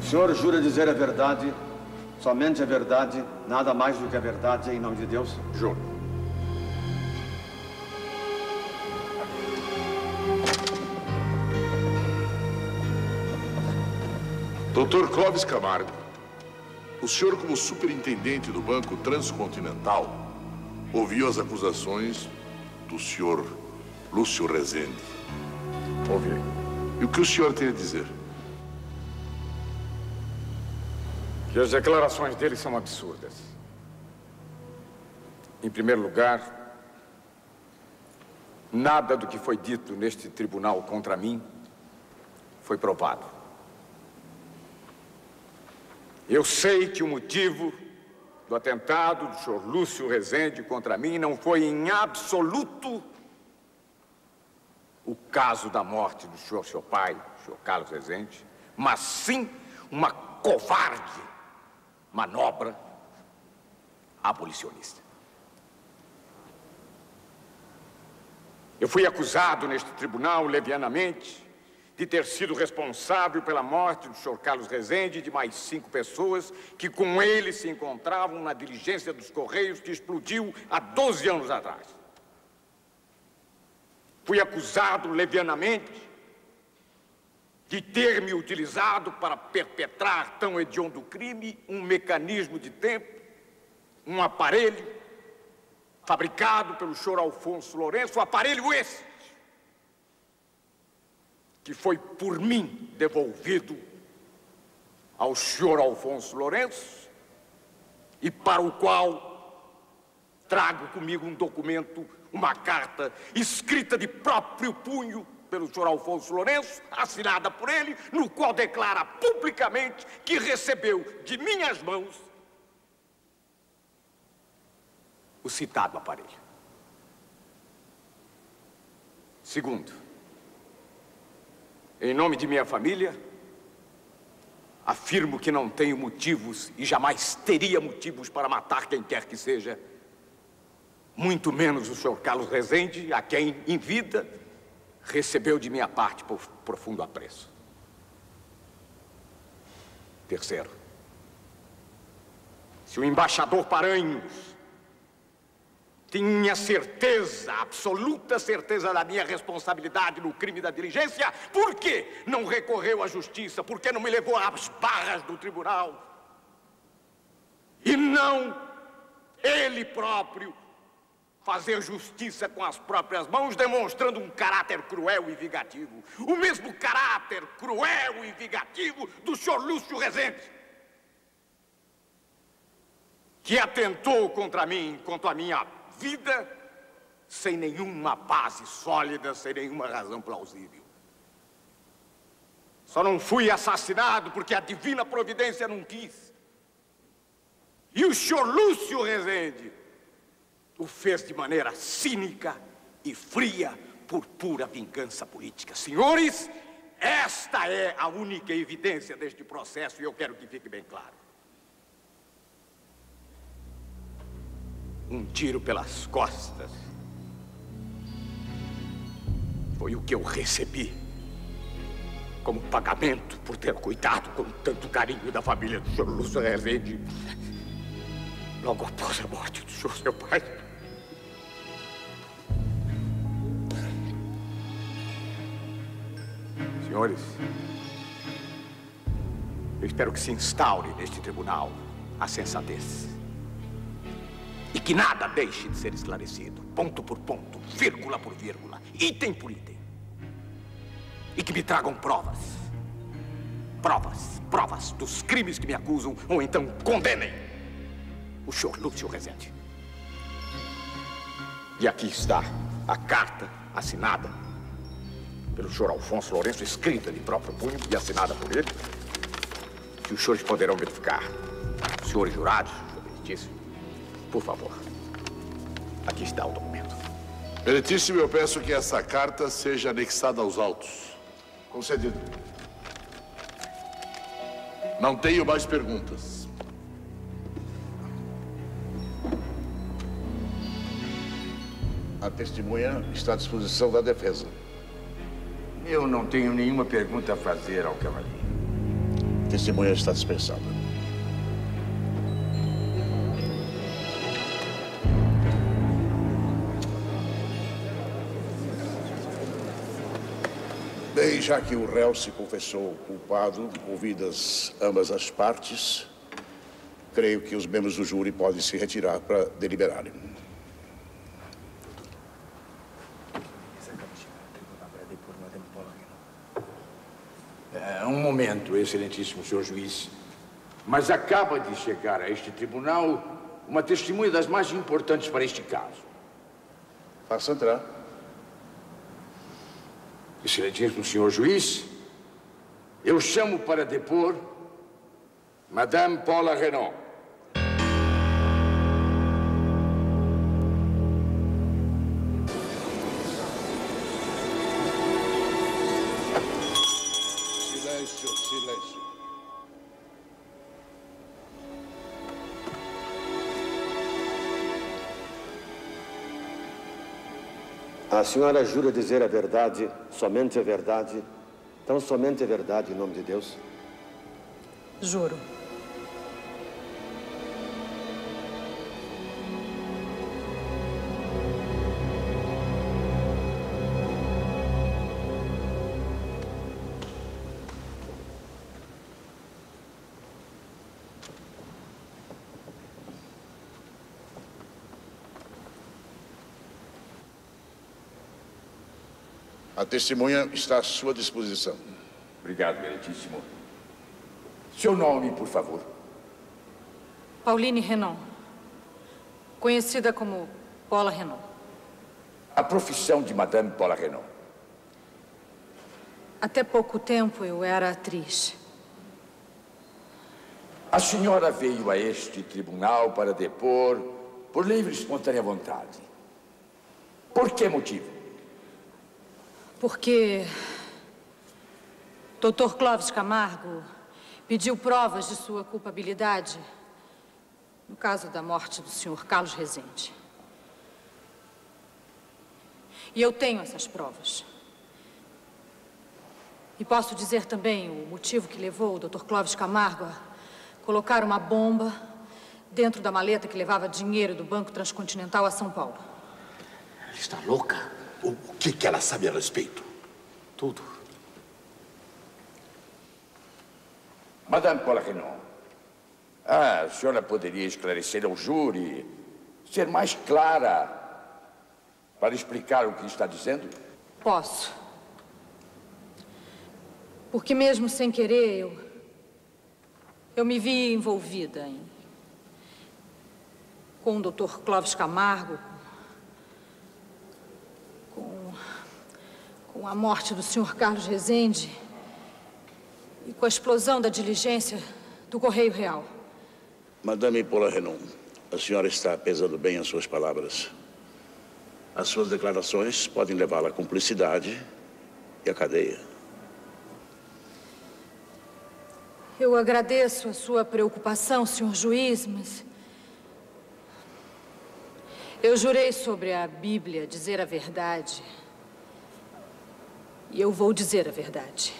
senhor jura dizer a verdade, somente a verdade, nada mais do que a verdade, em nome de Deus? Juro. Dr. Clóvis Camargo, o senhor, como superintendente do Banco Transcontinental, ouviu as acusações do senhor Lúcio Rezende. Ouvi. E o que o senhor tem a dizer? Que as declarações dele são absurdas. Em primeiro lugar, nada do que foi dito neste tribunal contra mim foi provado. Eu sei que o motivo do atentado do senhor Lúcio Rezende contra mim não foi em absoluto o caso da morte do senhor seu pai, o senhor Carlos Rezende, mas sim uma covarde manobra abolicionista. Eu fui acusado neste tribunal, levianamente, de ter sido responsável pela morte do senhor Carlos Rezende e de mais 5 pessoas que com ele se encontravam na diligência dos Correios que explodiu há 12 anos atrás. Fui acusado levianamente de ter me utilizado para perpetrar tão hediondo crime um mecanismo de tempo, um aparelho fabricado pelo senhor Alfonso Lourenço, aparelho esse que foi por mim devolvido ao senhor Alfonso Lourenço e para o qual trago comigo um documento, uma carta escrita de próprio punho pelo senhor Alfonso Lourenço, assinada por ele, no qual declara publicamente que recebeu de minhas mãos o citado aparelho. Segundo, em nome de minha família, afirmo que não tenho motivos e jamais teria motivos para matar quem quer que seja, muito menos o senhor Carlos Rezende, a quem, em vida, recebeu de minha parte por profundo apreço. Terceiro, se o embaixador Paranhos tinha certeza, absoluta certeza da minha responsabilidade no crime da diligência, por que não recorreu à justiça? Por que não me levou às barras do tribunal? E não ele próprio fazer justiça com as próprias mãos, demonstrando um caráter cruel e vingativo. O mesmo caráter cruel e vingativo do senhor Lúcio Rezende, que atentou contra mim, contra a minha vida, sem nenhuma base sólida, sem nenhuma razão plausível. Só não fui assassinado porque a divina providência não quis. E o senhor Lúcio Rezende o fez de maneira cínica e fria por pura vingança política. Senhores, esta é a única evidência deste processo e eu quero que fique bem claro. Um tiro pelas costas foi o que eu recebi como pagamento por ter cuidado com tanto carinho da família do senhor Lúcio Rezende logo após a morte do senhor seu pai. Senhores, eu espero que se instaure neste tribunal a sensatez. E que nada deixe de ser esclarecido, ponto por ponto, vírgula por vírgula, item por item. E que me tragam provas dos crimes que me acusam, ou então condenem o senhor Lúcio Rezende. E aqui está a carta assinada pelo senhor Alfonso Lourenço, escrita de próprio punho e assinada por ele, que os senhores poderão verificar. Os senhores jurados, senhor Benedício, por favor, aqui está o documento. Meritíssimo, eu peço que essa carta seja anexada aos autos. Concedido. Não tenho mais perguntas. A testemunha está à disposição da defesa. Eu não tenho nenhuma pergunta a fazer ao cavaleiro. A testemunha está dispensada. Bem, já que o réu se confessou culpado, ouvidas ambas as partes, creio que os membros do júri podem se retirar para deliberarem. Um momento, excelentíssimo senhor juiz. Mas acaba de chegar a este tribunal uma testemunha das mais importantes para este caso. Faça entrar. Excelentíssimo senhor juiz, eu chamo para depor Madame Paula Renaud. Silêncio, silêncio. A senhora jura dizer a verdade, somente a verdade, tão somente a verdade, em nome de Deus? Juro. A testemunha está à sua disposição. Obrigado, excelentíssimo. Seu nome, por favor. Pauline Renaud, conhecida como Paula Renaud. A profissão de Madame Paula Renaud. Até pouco tempo eu era atriz. A senhora veio a este tribunal para depor por livre e espontânea vontade. Por que motivo? Porque Dr. Clóvis Camargo pediu provas de sua culpabilidade no caso da morte do Sr. Carlos Rezende. E eu tenho essas provas. E posso dizer também o motivo que levou o Dr. Clóvis Camargo a colocar uma bomba dentro da maleta que levava dinheiro do Banco Transcontinental a São Paulo. Ela está louca? O que ela sabe a respeito? Tudo. Madame Paula Renaud, a senhora poderia esclarecer ao júri, ser mais clara para explicar o que está dizendo? Posso. Porque mesmo sem querer, eu me vi envolvida com o Dr. Clóvis Camargo, com a morte do Sr. Carlos Rezende e com a explosão da diligência do Correio Real. Madame Paula Renaud, a senhora está pesando bem as suas palavras. As suas declarações podem levá-la à cumplicidade e à cadeia. Eu agradeço a sua preocupação, senhor juiz, mas eu jurei sobre a Bíblia dizer a verdade. E eu vou dizer a verdade.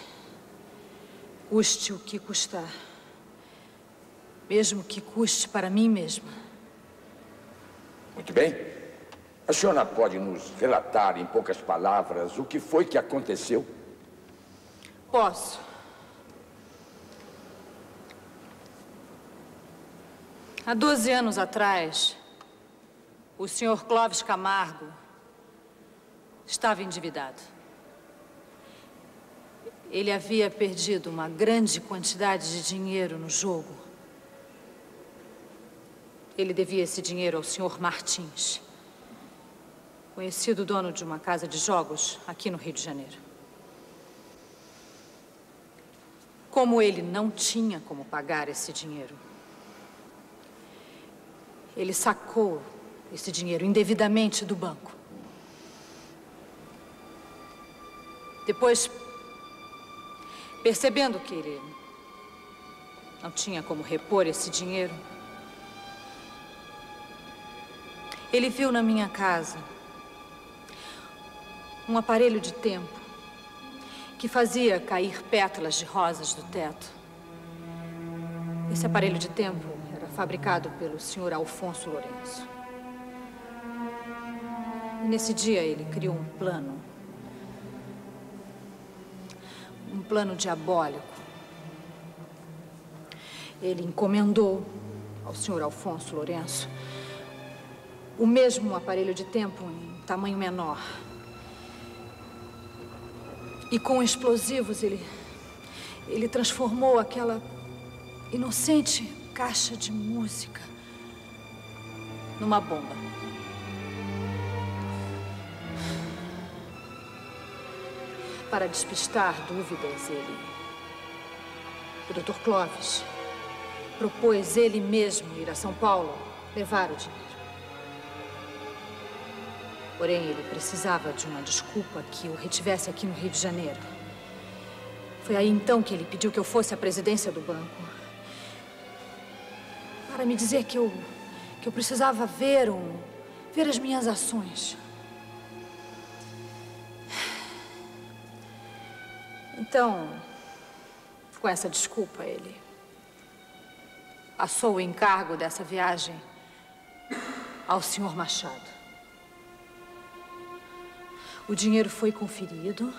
Custe o que custar. Mesmo que custe para mim mesma. Muito bem. A senhora pode nos relatar, em poucas palavras, o que foi que aconteceu? Posso. Há 12 anos atrás, o senhor Clóvis Camargo estava endividado. Ele havia perdido uma grande quantidade de dinheiro no jogo. Ele devia esse dinheiro ao senhor Martins, conhecido dono de uma casa de jogos aqui no Rio de Janeiro. Como ele não tinha como pagar esse dinheiro, ele sacou esse dinheiro indevidamente do banco. Depois, percebendo que ele não tinha como repor esse dinheiro, ele viu na minha casa um aparelho de tempo que fazia cair pétalas de rosas do teto. Esse aparelho de tempo era fabricado pelo Sr. Alfonso Lourenço. E nesse dia ele criou um plano. Um plano diabólico. Ele encomendou ao Sr. Alfonso Lourenço o mesmo aparelho de tempo em tamanho menor. E com explosivos ele transformou aquela inocente caixa de música numa bomba. Para despistar dúvidas, o Dr. Clovis, propôs ele mesmo ir a São Paulo levar o dinheiro. Porém, ele precisava de uma desculpa que o retivesse aqui no Rio de Janeiro. Foi aí então que ele pediu que eu fosse à presidência do banco para me dizer que eu precisava ver as minhas ações. Então, com essa desculpa, ele passou o encargo dessa viagem ao Sr. Machado. O dinheiro foi conferido,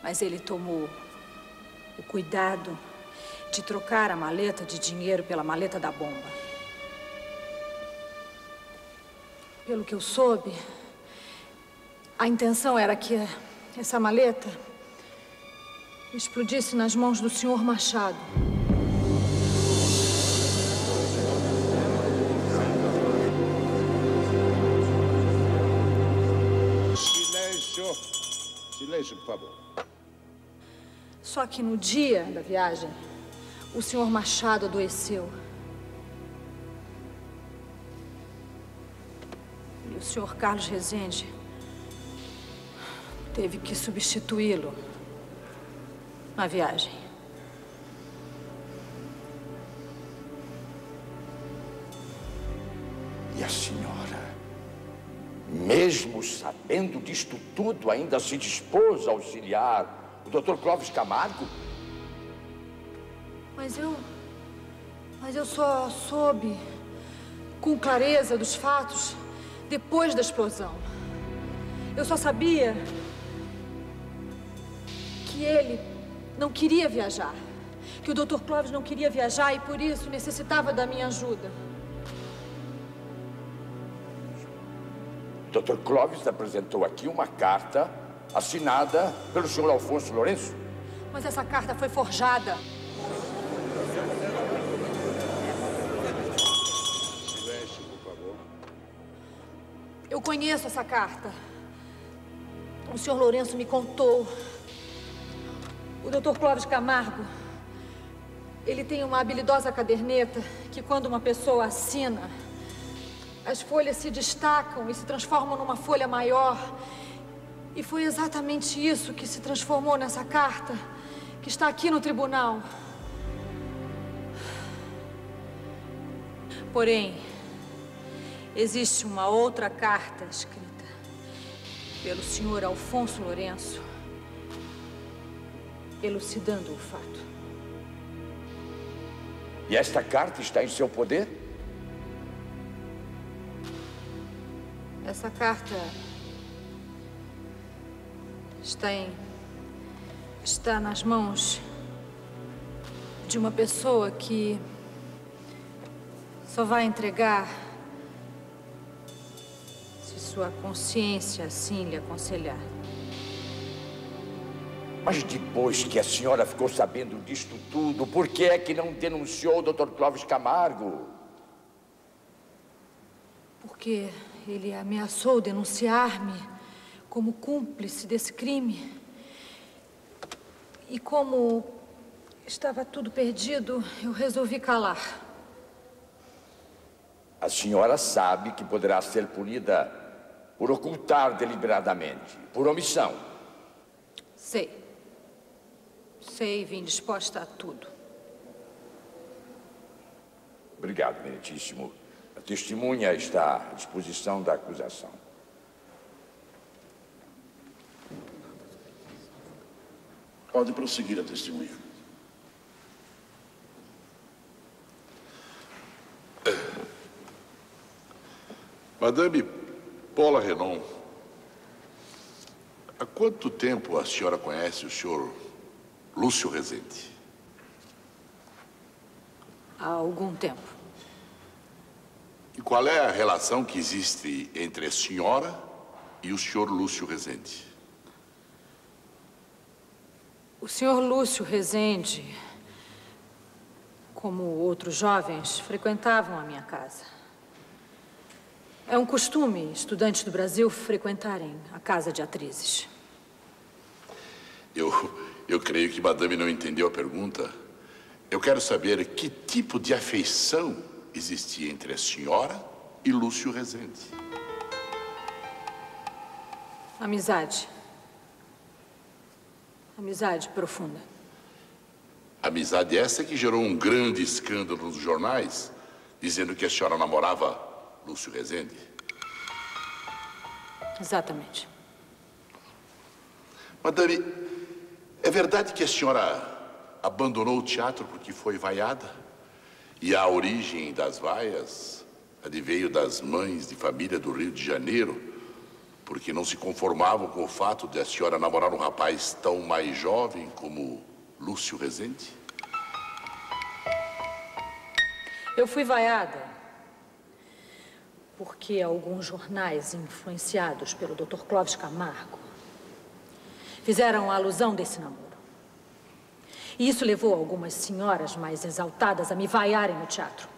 mas ele tomou o cuidado de trocar a maleta de dinheiro pela maleta da bomba. Pelo que eu soube, a intenção era que essa maleta explodisse nas mãos do Sr. Machado. Silêncio. Silêncio, por favor. Só que no dia da viagem, o Sr. Machado adoeceu. E o Sr. Carlos Rezende teve que substituí-lo na viagem. E a senhora, mesmo sabendo disto tudo, ainda se dispôs a auxiliar o Dr. Clovis Camargo? Mas eu só soube com clareza dos fatos depois da explosão. Eu só sabia que ele não queria viajar, que o Dr. Clovis não queria viajar e por isso necessitava da minha ajuda. O Dr. Clovis apresentou aqui uma carta assinada pelo Sr. Alfonso Lourenço. Mas essa carta foi forjada. Silêncio, por favor. Eu conheço essa carta. O Sr. Lourenço me contou. O Dr. Clovis Camargo, ele tem uma habilidosa caderneta que quando uma pessoa assina, as folhas se destacam e se transformam numa folha maior. E foi exatamente isso que se transformou nessa carta que está aqui no tribunal. Porém, existe uma outra carta escrita pelo Sr. Alfonso Lourenço, elucidando o fato. E esta carta está em seu poder? Essa carta está nas mãos de uma pessoa que só vai entregar se sua consciência assim lhe aconselhar. Mas depois que a senhora ficou sabendo disto tudo, por que é que não denunciou o Dr. Clovis Camargo? Porque ele ameaçou denunciar-me como cúmplice desse crime. E como estava tudo perdido, eu resolvi calar. A senhora sabe que poderá ser punida por ocultar deliberadamente, por omissão. Sei. Sei e vim disposta a tudo. Obrigado, meritíssimo. A testemunha está à disposição da acusação. Pode prosseguir a testemunha. Madame Paula Renon, há quanto tempo a senhora conhece o senhor Lúcio Rezende? Há algum tempo. E qual é a relação que existe entre a senhora e o senhor Lúcio Rezende? O senhor Lúcio Rezende, como outros jovens, frequentavam a minha casa. É um costume estudantes do Brasil frequentarem a casa de atrizes. Eu creio que madame não entendeu a pergunta. Eu quero saber que tipo de afeição existia entre a senhora e Lúcio Rezende. Amizade. Amizade profunda. Amizade essa que gerou um grande escândalo nos jornais, dizendo que a senhora namorava Lúcio Rezende. Exatamente. Madame, é verdade que a senhora abandonou o teatro porque foi vaiada? E a origem das vaias adveio das mães de família do Rio de Janeiro, porque não se conformavam com o fato de a senhora namorar um rapaz tão mais jovem como Lúcio Rezende? Eu fui vaiada porque alguns jornais influenciados pelo Dr. Clóvis Camargo fizeram alusão desse namoro. E isso levou algumas senhoras mais exaltadas a me vaiarem no teatro.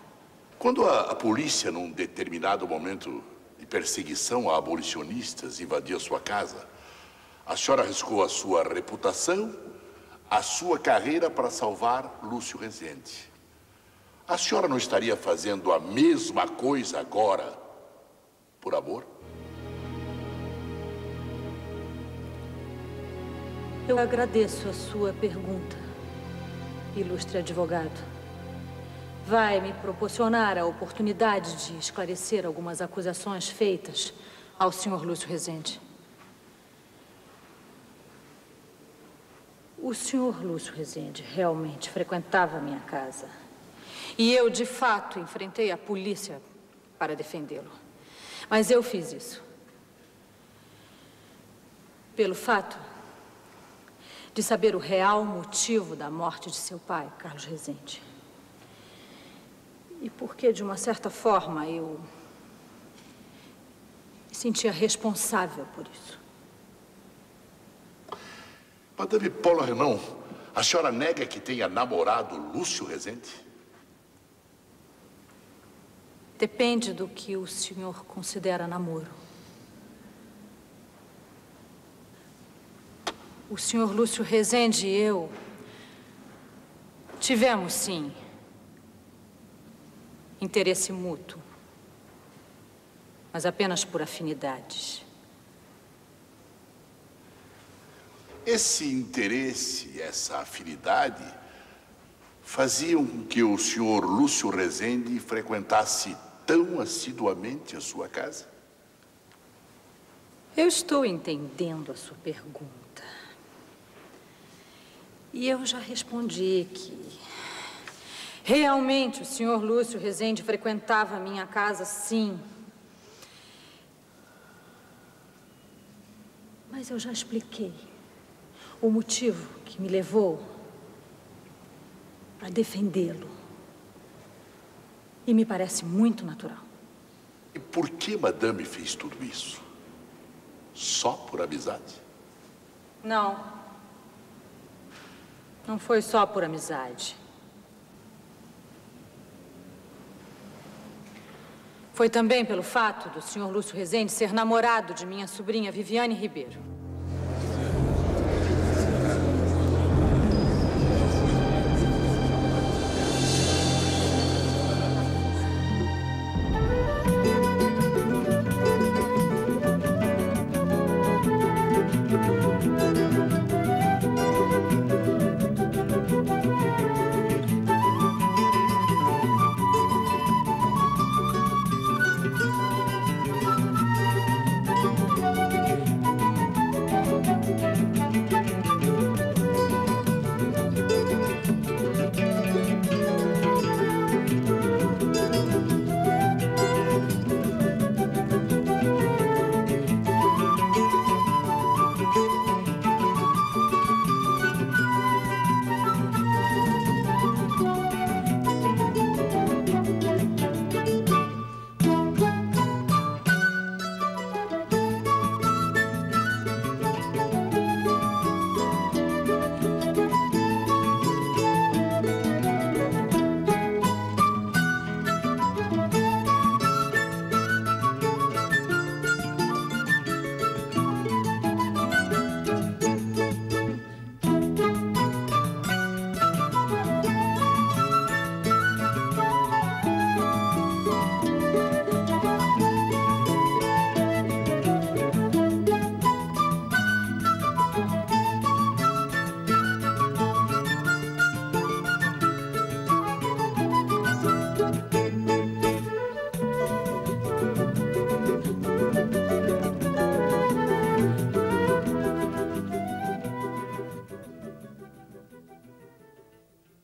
Quando a polícia, num determinado momento de perseguição a abolicionistas, invadiu a sua casa, a senhora arriscou a sua reputação, a sua carreira para salvar Lúcio Rezende. A senhora não estaria fazendo a mesma coisa agora por amor? Eu agradeço a sua pergunta, ilustre advogado. Vai me proporcionar a oportunidade de esclarecer algumas acusações feitas ao senhor Lúcio Rezende. O senhor Lúcio Rezende realmente frequentava a minha casa. E eu, de fato, enfrentei a polícia para defendê-lo. Mas eu fiz isso pelo fato de saber o real motivo da morte de seu pai, Carlos Rezende. E porque, de uma certa forma, eu me sentia responsável por isso. Madame Paula Renon, a senhora nega que tenha namorado Lúcio Rezende? Depende do que o senhor considera namoro. O senhor Lúcio Rezende e eu tivemos, sim, interesse mútuo, mas apenas por afinidades. Esse interesse, essa afinidade, faziam com que o senhor Lúcio Rezende frequentasse tão assiduamente a sua casa? Eu estou entendendo a sua pergunta. E eu já respondi que realmente o senhor Lúcio Rezende frequentava a minha casa, sim. Mas eu já expliquei o motivo que me levou a defendê-lo. E me parece muito natural. E por que madame fez tudo isso? Só por amizade? Não. Não foi só por amizade. Foi também pelo fato do senhor Lúcio Rezende ser namorado de minha sobrinha Viviane Ribeiro.